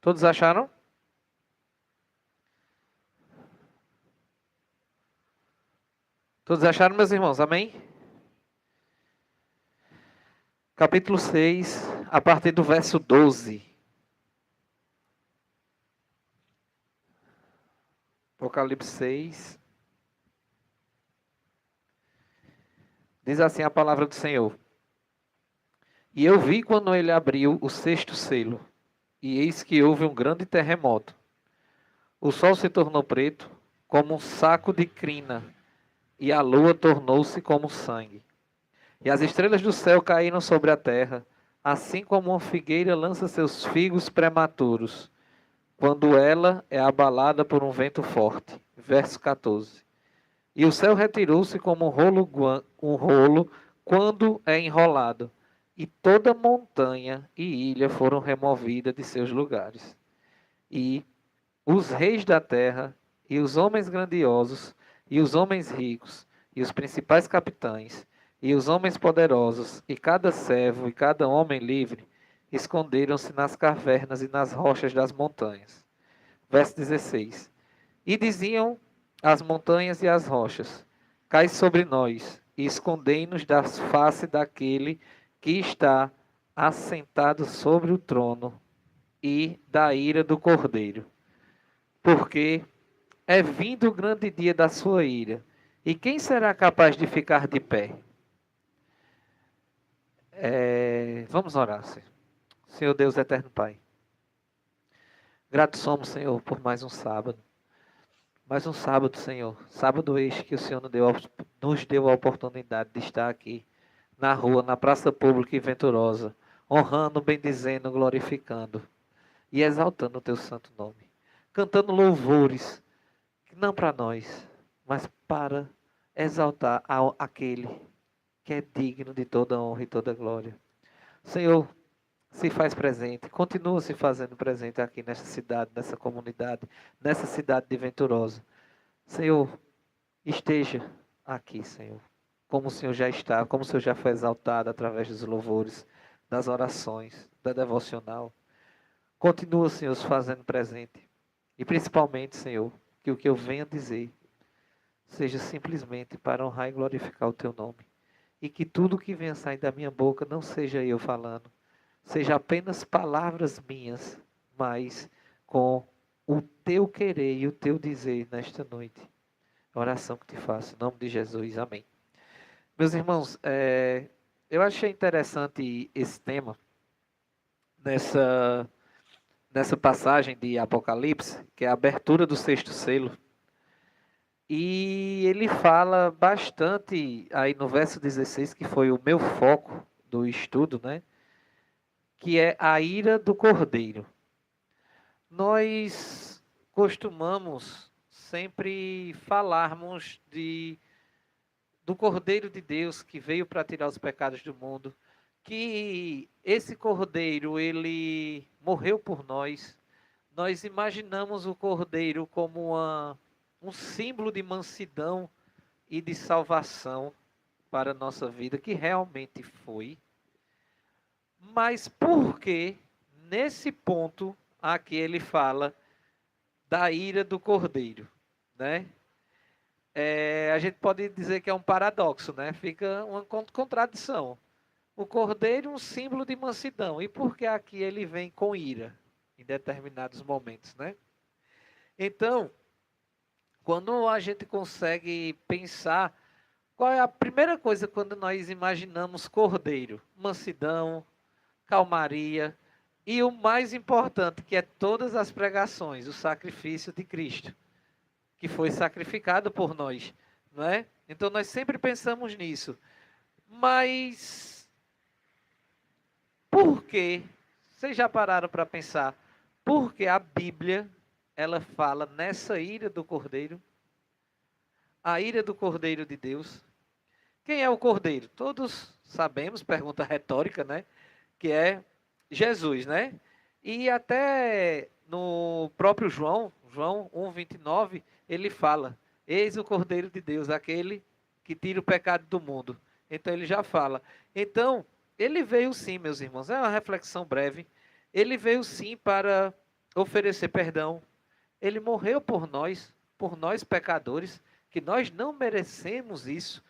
Todos acharam? Todos acharam, meus irmãos? Amém? Capítulo 6, a partir do verso 12. Apocalipse 6. Diz assim a palavra do Senhor. E eu vi quando ele abriu o sexto selo, e eis que houve um grande terremoto. O sol se tornou preto, como um saco de crina, e a lua tornou-se como sangue. E as estrelas do céu caíram sobre a terra, assim como uma figueira lança seus figos prematuros, quando ela é abalada por um vento forte. Verso 14. E o céu retirou-se como um rolo quando é enrolado, e toda montanha e ilha foram removidas de seus lugares. E os reis da terra, e os homens grandiosos, e os homens ricos, e os principais capitães, e os homens poderosos, e cada servo e cada homem livre, esconderam-se nas cavernas e nas rochas das montanhas. Verso 16. E diziam as montanhas e as rochas: Cai sobre nós, e escondei-nos da face daquele que está assentado sobre o trono e da ira do Cordeiro. Porque é vindo o grande dia da sua ira. E quem será capaz de ficar de pé? Vamos orar, Senhor. Senhor Deus Eterno Pai. Gratos somos, Senhor, por mais um sábado. Mais um sábado, Senhor. Sábado este que o Senhor nos deu a oportunidade de estar aqui, na rua, na praça pública e venturosa, honrando, bendizendo, glorificando e exaltando o teu santo nome. Cantando louvores, não para nós, mas para exaltar aquele que é digno de toda honra e toda glória. Senhor, se faz presente, continua se fazendo presente aqui nessa cidade, nessa comunidade, nessa cidade de Venturosa. Senhor, esteja aqui, Senhor, como o Senhor já está, como o Senhor já foi exaltado através dos louvores, das orações, da devocional. Continua, Senhor, se fazendo presente. E principalmente, Senhor, que o que eu venha dizer seja simplesmente para honrar e glorificar o teu nome. E que tudo que venha sair da minha boca não seja eu falando, seja apenas palavras minhas, mas com o teu querer e o teu dizer nesta noite. A oração que te faço, em nome de Jesus, amém. Meus irmãos, eu achei interessante esse tema nessa, nessa passagem de Apocalipse, que é a abertura do sexto selo. E ele fala bastante aí no verso 16, que foi o meu foco do estudo, né? Que é a ira do cordeiro. Nós costumamos sempre falarmos do Cordeiro de Deus que veio para tirar os pecados do mundo, que esse Cordeiro ele morreu por nós. Nós imaginamos o Cordeiro como um símbolo de mansidão e de salvação para a nossa vida, que realmente foi. Mas por que nesse ponto aqui ele fala da ira do Cordeiro, né? A gente pode dizer que é um paradoxo, né? Fica uma contradição. O cordeiro, um símbolo de mansidão. E por que aqui ele vem com ira em determinados momentos, né? Então, quando a gente consegue pensar, qual é a primeira coisa quando nós imaginamos cordeiro? Mansidão, calmaria e o mais importante, que é todas as pregações, o sacrifício de Cristo, que foi sacrificado por nós, não é? Então nós sempre pensamos nisso. Mas por que? Vocês já pararam para pensar por que a Bíblia ela fala nessa ira do Cordeiro? A ira do Cordeiro de Deus. Quem é o Cordeiro? Todos sabemos, pergunta retórica, né? Que é Jesus, né? E até no próprio João 1:29, ele fala: Eis o Cordeiro de Deus, aquele que tira o pecado do mundo. Então ele já fala. Então, ele veio sim, meus irmãos, é uma reflexão breve. Ele veio sim para oferecer perdão. Ele morreu por nós pecadores, que nós não merecemos isso.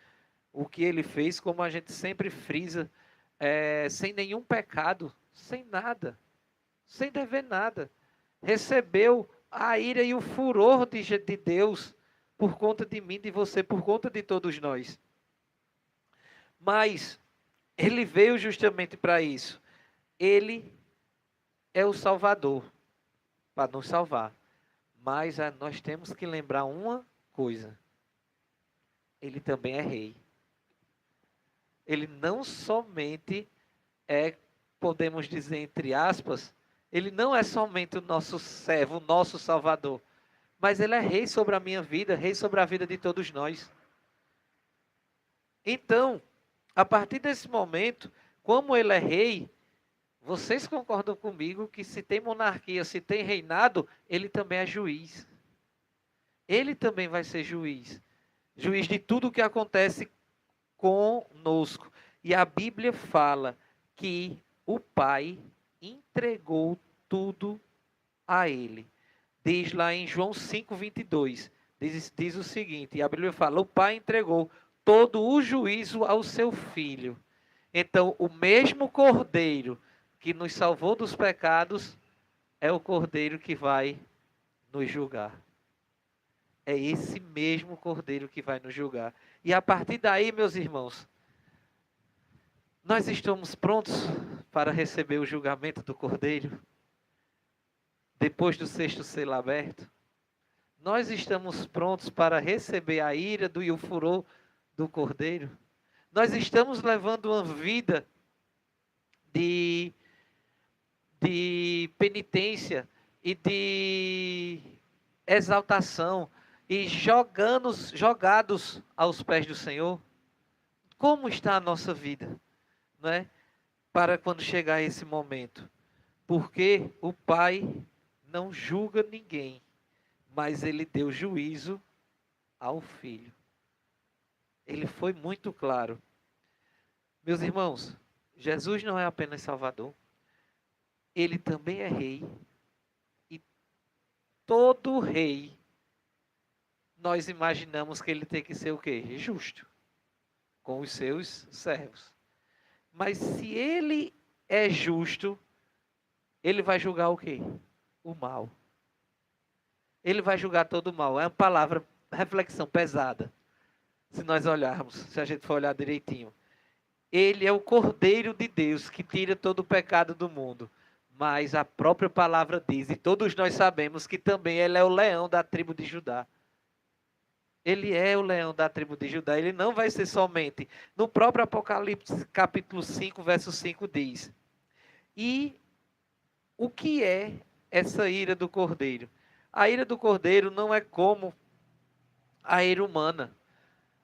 O que ele fez, como a gente sempre frisa, sem nenhum pecado, sem nada, sem dever nada. Recebeu a ira e o furor de Deus por conta de mim, de você, por conta de todos nós. Mas ele veio justamente para isso. Ele é o Salvador, para nos salvar. Mas nós temos que lembrar uma coisa: ele também é rei. Ele não somente é, podemos dizer entre aspas, ele não é somente o nosso servo, o nosso Salvador, mas ele é rei sobre a minha vida, rei sobre a vida de todos nós. Então, a partir desse momento, como ele é rei, vocês concordam comigo que se tem monarquia, se tem reinado, ele também é juiz. Ele também vai ser juiz. Juiz de tudo o que acontece conosco. E a Bíblia fala que o Pai entregou tudo a ele. Diz lá em João 5:22, diz o seguinte, e a Bíblia fala, o Pai entregou todo o juízo ao seu Filho. Então, o mesmo Cordeiro que nos salvou dos pecados é o Cordeiro que vai nos julgar. É esse mesmo Cordeiro que vai nos julgar. E a partir daí, meus irmãos, nós estamos prontos para receber o julgamento do Cordeiro? Depois do sexto selo aberto? Nós estamos prontos para receber a ira e o furor do Cordeiro? Nós estamos levando uma vida de penitência e de exaltação e jogados aos pés do Senhor? Como está a nossa vida, não é? Para quando chegar esse momento? Porque o Pai não julga ninguém, mas ele deu juízo ao Filho. Ele foi muito claro. Meus irmãos, Jesus não é apenas Salvador, ele também é Rei. E todo rei, nós imaginamos que ele tem que ser o quê? Justo, com os seus servos. Mas se ele é justo, ele vai julgar o quê? O mal. Ele vai julgar todo o mal. É uma palavra, reflexão pesada. Se nós olharmos, se a gente for olhar direitinho. Ele é o Cordeiro de Deus que tira todo o pecado do mundo. Mas a própria palavra diz, e todos nós sabemos que também ele é o leão da tribo de Judá. Ele é o leão da tribo de Judá. Ele não vai ser somente. No próprio Apocalipse, capítulo 5, verso 5 diz. E o que é essa ira do Cordeiro? A ira do Cordeiro não é como a ira humana.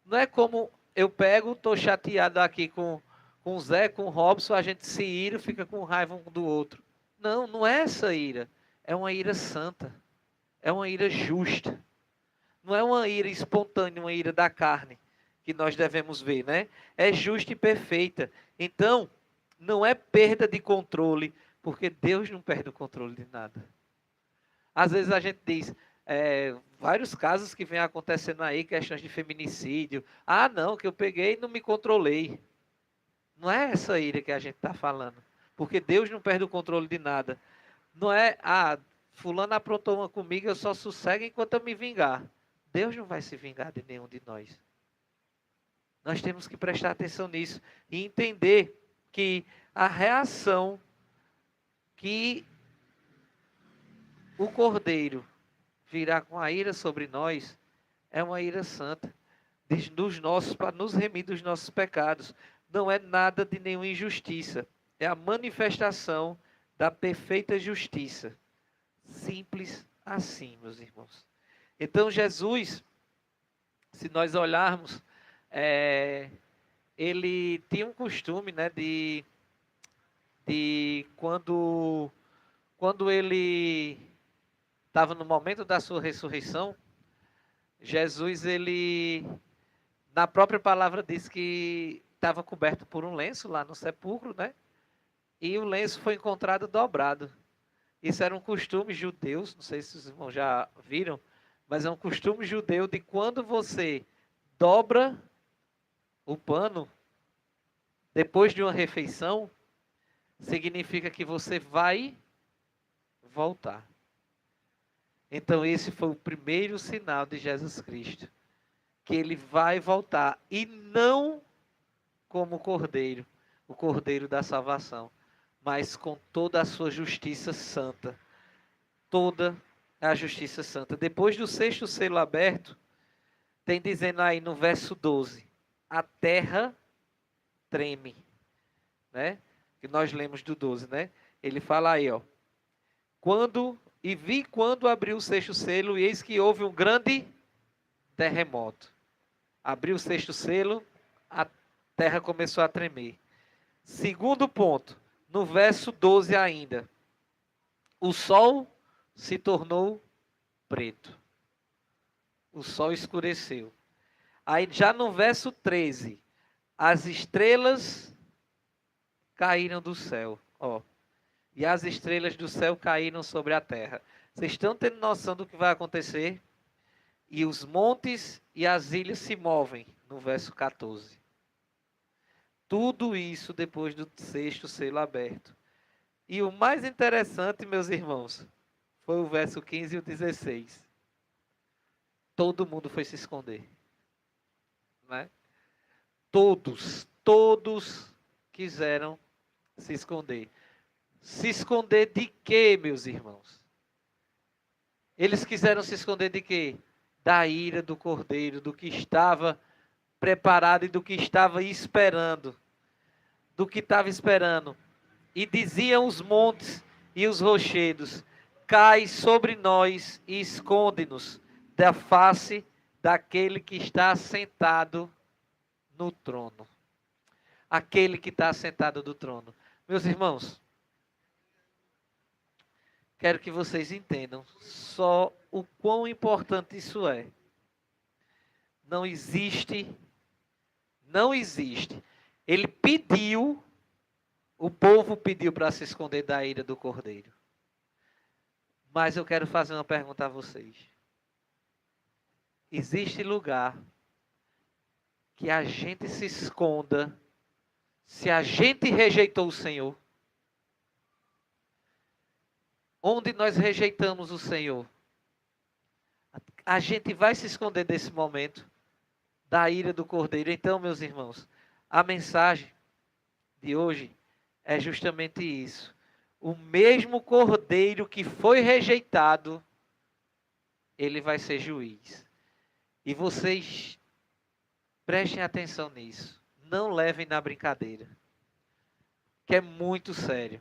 Não é como eu pego, estou chateado aqui com o Zé, com o Robson, a gente se ira, fica com raiva um do outro. Não, não é essa ira. É uma ira santa. É uma ira justa. Não é uma ira espontânea, uma ira da carne que nós devemos ver, né? É justa e perfeita. Então, não é perda de controle, porque Deus não perde o controle de nada. Às vezes a gente diz, vários casos que vem acontecendo aí, questões de feminicídio. Ah, não, que eu peguei e não me controlei. Não é essa ira que a gente está falando. Porque Deus não perde o controle de nada. Não é, fulano aprontou uma comigo, eu só sossego enquanto eu me vingar. Deus não vai se vingar de nenhum de nós. Nós temos que prestar atenção nisso e entender que a reação que o Cordeiro virá com a ira sobre nós é uma ira santa, dos nossos, para nos remir dos nossos pecados. Não é nada de nenhuma injustiça. É a manifestação da perfeita justiça. Simples assim, meus irmãos. Então, Jesus, se nós olharmos, ele tinha um costume, né, de quando ele estava no momento da sua ressurreição, Jesus, ele, na própria palavra, diz que estava coberto por um lenço lá no sepulcro, né? E o lenço foi encontrado dobrado. Isso era um costume judeu, não sei se os irmãos já viram, mas é um costume judeu de quando você dobra o pano depois de uma refeição, significa que você vai voltar. Então esse foi o primeiro sinal de Jesus Cristo, que ele vai voltar, e não como o cordeiro da salvação, mas com toda a sua justiça santa, toda a justiça santa. Depois do sexto selo aberto, tem dizendo aí no verso 12, a terra treme, né? Que nós lemos do 12, né? Ele fala aí, ó. Quando abriu o sexto selo, e eis que houve um grande terremoto. Abriu o sexto selo, a terra começou a tremer. Segundo ponto, no verso 12 ainda. O sol se tornou preto. O sol escureceu. Aí já no verso 13, as estrelas caíram do céu, ó. E as estrelas do céu caíram sobre a terra. Vocês estão tendo noção do que vai acontecer? E os montes e as ilhas se movem, no verso 14. Tudo isso depois do sexto selo aberto. E o mais interessante, meus irmãos, foi o verso 15 e o 16. Todo mundo foi se esconder, né? Todos quiseram se esconder. Se esconder de quê, meus irmãos? Eles quiseram se esconder de quê? Da ira do Cordeiro, do que estava preparado e do que estava esperando. Do que estava esperando. E diziam os montes e os rochedos: cai sobre nós e esconde-nos da face daquele que está sentado no trono. Aquele que está sentado no trono. Meus irmãos, quero que vocês entendam só o quão importante isso é. Não existe. Ele pediu, o povo pediu para se esconder da ira do Cordeiro. Mas eu quero fazer uma pergunta a vocês. Existe lugar que a gente se esconda se a gente rejeitou o Senhor? Onde nós rejeitamos o Senhor? A gente vai se esconder desse momento da ira do Cordeiro. Então, meus irmãos, a mensagem de hoje é justamente isso. O mesmo Cordeiro que foi rejeitado, ele vai ser juiz. E vocês prestem atenção nisso. Não levem na brincadeira. Que é muito sério.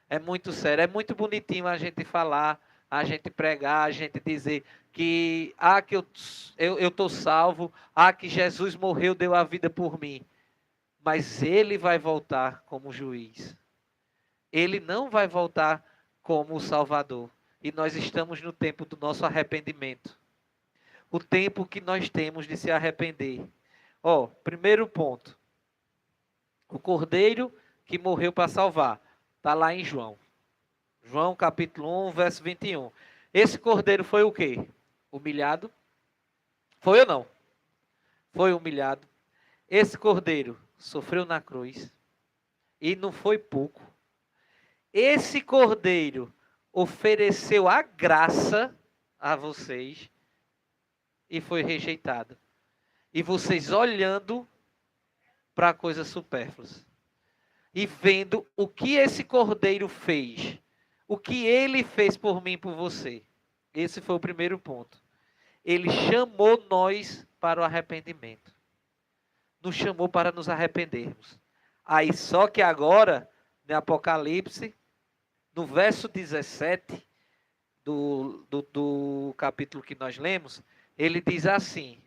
É muito sério. É muito bonitinho a gente falar, a gente pregar, a gente dizer que que eu estou salvo, que Jesus morreu, deu a vida por mim. Mas ele vai voltar como juiz. Ele não vai voltar como o Salvador. E nós estamos no tempo do nosso arrependimento. O tempo que nós temos de se arrepender. Primeiro ponto. O Cordeiro que morreu para salvar. Está lá em João. João capítulo 1, verso 21. Esse Cordeiro foi o quê? Humilhado? Foi ou não? Foi humilhado. Esse Cordeiro sofreu na cruz. E não foi pouco. Esse Cordeiro ofereceu a graça a vocês e foi rejeitado. E vocês olhando para coisas supérfluas. E vendo o que esse Cordeiro fez. O que ele fez por mim e por você. Esse foi o primeiro ponto. Ele chamou nós para o arrependimento. Nos chamou para nos arrependermos. Aí só que agora, no Apocalipse, no verso 17 do capítulo que nós lemos, ele diz assim: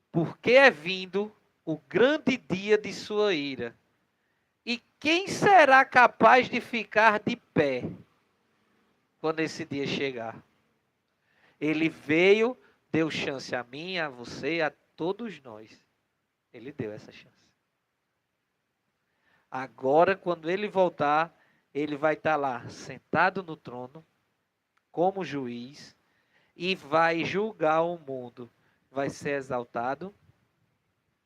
porque é vindo o grande dia de sua ira. E quem será capaz de ficar de pé quando esse dia chegar? Ele veio, deu chance a mim, a você, a todos nós. Ele deu essa chance. Agora, quando ele voltar, Ele vai estar lá sentado no trono, como juiz, e vai julgar o mundo. Vai ser exaltado,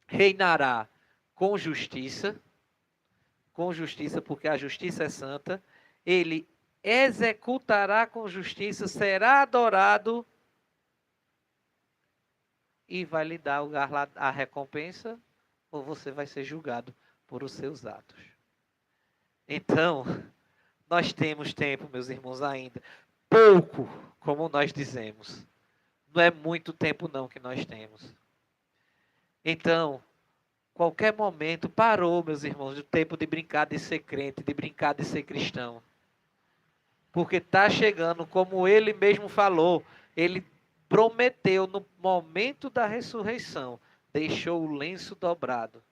reinará com justiça, porque a justiça é santa. Ele executará com justiça, será adorado e vai lhe dar a recompensa, ou você vai ser julgado por os seus atos. Então, nós temos tempo, meus irmãos, ainda. Pouco, como nós dizemos. Não é muito tempo não que nós temos. Então, qualquer momento parou, meus irmãos, o tempo de brincar de ser crente, de brincar de ser cristão. Porque está chegando, como ele mesmo falou, ele prometeu no momento da ressurreição, deixou o lenço dobrado.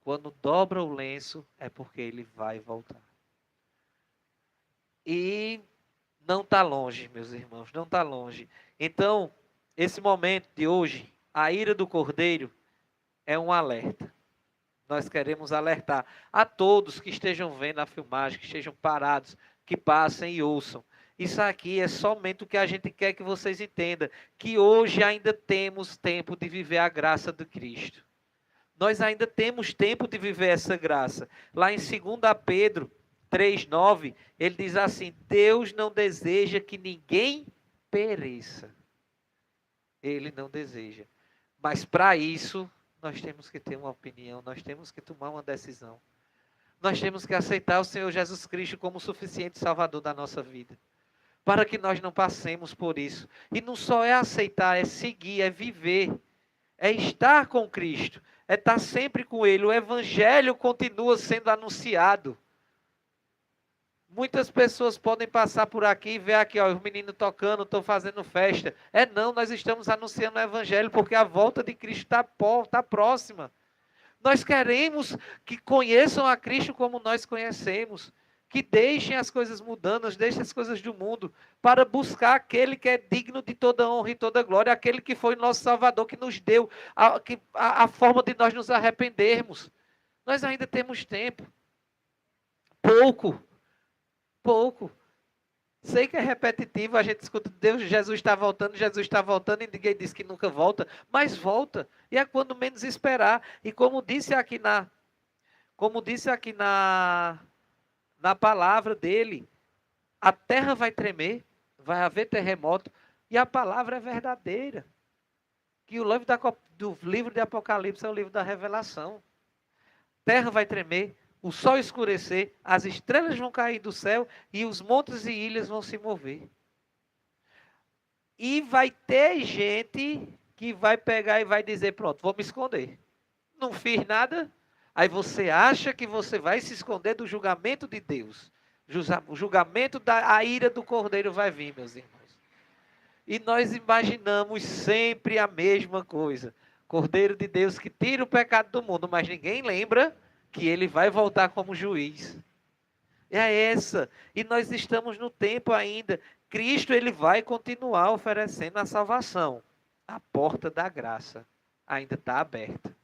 Quando dobra o lenço, é porque ele vai voltar. E não está longe, meus irmãos, não está longe. Então, esse momento de hoje, a ira do Cordeiro, é um alerta. Nós queremos alertar a todos que estejam vendo a filmagem, que estejam parados, que passem e ouçam. Isso aqui é somente o que a gente quer que vocês entendam, que hoje ainda temos tempo de viver a graça do Cristo. Nós ainda temos tempo de viver essa graça. Lá em 2 Pedro 3,9, ele diz assim: Deus não deseja que ninguém pereça. Ele não deseja. Mas para isso, nós temos que ter uma opinião, nós temos que tomar uma decisão. Nós temos que aceitar o Senhor Jesus Cristo como o suficiente Salvador da nossa vida. Para que nós não passemos por isso. E não só é aceitar, é seguir, é viver. É estar com Cristo. É estar sempre com Ele. O Evangelho continua sendo anunciado. Muitas pessoas podem passar por aqui e ver aqui, ó, os meninos tocando, estão fazendo festa. Não, nós estamos anunciando o Evangelho porque a volta de Cristo está próxima. Nós queremos que conheçam a Cristo como nós conhecemos. Que deixem as coisas mundanas, deixem as coisas do mundo, para buscar aquele que é digno de toda honra e toda glória, aquele que foi nosso Salvador, que nos deu a forma de nós nos arrependermos. Nós ainda temos tempo. Pouco. Sei que é repetitivo, a gente escuta Deus, Jesus está voltando e ninguém diz que nunca volta, mas volta. E é quando menos esperar. E como disse aqui na palavra dele, a terra vai tremer, vai haver terremoto, e a palavra é verdadeira. Que o livro do livro de Apocalipse é o livro da revelação. Terra vai tremer, o sol escurecer, as estrelas vão cair do céu e os montes e ilhas vão se mover. E vai ter gente que vai pegar e vai dizer, pronto, vou me esconder. Não fiz nada. Aí você acha que você vai se esconder do julgamento de Deus. O julgamento da ira do Cordeiro vai vir, meus irmãos. E nós imaginamos sempre a mesma coisa. Cordeiro de Deus que tira o pecado do mundo, mas ninguém lembra que ele vai voltar como juiz. É essa. E nós estamos no tempo ainda. Cristo, ele vai continuar oferecendo a salvação. A porta da graça ainda está aberta.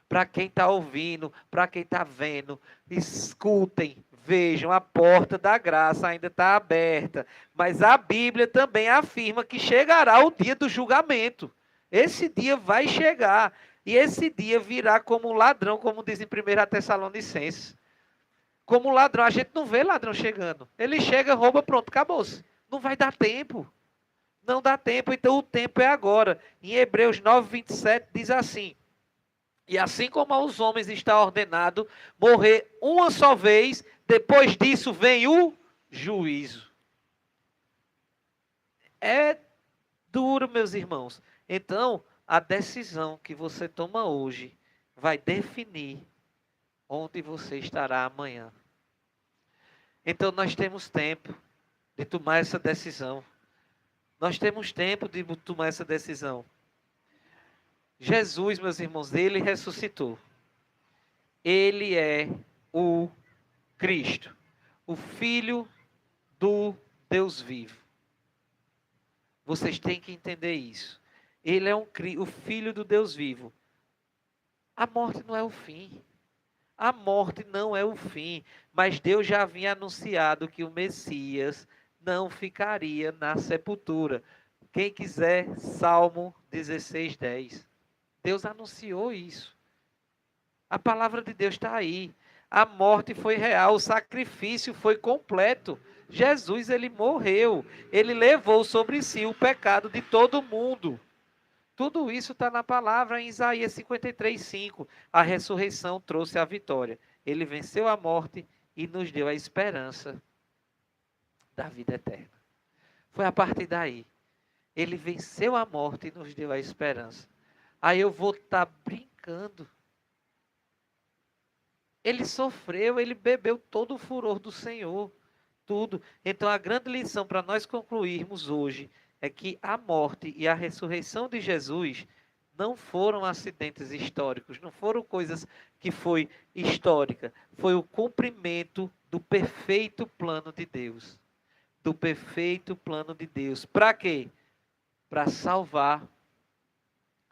Para quem está ouvindo, para quem está vendo, escutem, vejam, a porta da graça ainda está aberta. Mas a Bíblia também afirma que chegará o dia do julgamento. Esse dia vai chegar. E esse dia virá como ladrão, como diz em 1 Tessalonicenses. Como ladrão, a gente não vê ladrão chegando. Ele chega, rouba, pronto, acabou-se. Não vai dar tempo. Não dá tempo, então o tempo é agora. Em Hebreus 9:27 diz assim: e assim como aos homens está ordenado morrer uma só vez, depois disso vem o juízo. É duro, meus irmãos. Então, a decisão que você toma hoje vai definir onde você estará amanhã. Então, nós temos tempo de tomar essa decisão. Nós temos tempo de tomar essa decisão. Jesus, meus irmãos, ele ressuscitou. Ele é o Cristo, o Filho do Deus vivo. Vocês têm que entender isso. Ele é o Filho do Deus vivo. A morte não é o fim. A morte não é o fim, mas Deus já havia anunciado que o Messias não ficaria na sepultura. Quem quiser, Salmo 16:10. Deus anunciou isso. A palavra de Deus está aí. A morte foi real, o sacrifício foi completo. Jesus, ele morreu. Ele levou sobre si o pecado de todo mundo. Tudo isso está na palavra em Isaías 53:5. A ressurreição trouxe a vitória. Ele venceu a morte e nos deu a esperança da vida eterna. Foi a partir daí. Ele venceu a morte e nos deu a esperança. Aí eu vou estar brincando. Ele sofreu, ele bebeu todo o furor do Senhor, tudo. Então a grande lição para nós concluirmos hoje é que a morte e a ressurreição de Jesus não foram acidentes históricos, não foram coisas que foi histórica, foi o cumprimento do perfeito plano de Deus. Do perfeito plano de Deus. Para quê? Para salvar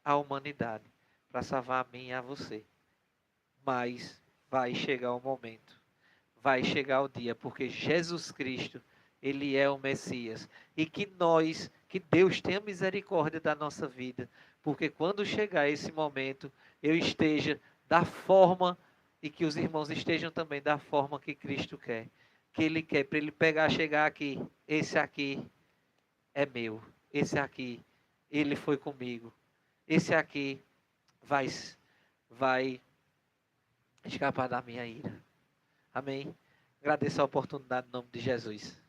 a humanidade, para salvar a mim e a você. Mas vai chegar o momento, vai chegar o dia, porque Jesus Cristo, ele é o Messias. E que Deus tenha misericórdia da nossa vida, porque quando chegar esse momento, eu esteja da forma, e que os irmãos estejam também da forma que Cristo quer. Que Ele quer, para Ele chegar aqui, esse aqui é meu, esse aqui, Ele foi comigo, esse aqui vai escapar da minha ira. Amém? Agradeço a oportunidade em nome de Jesus.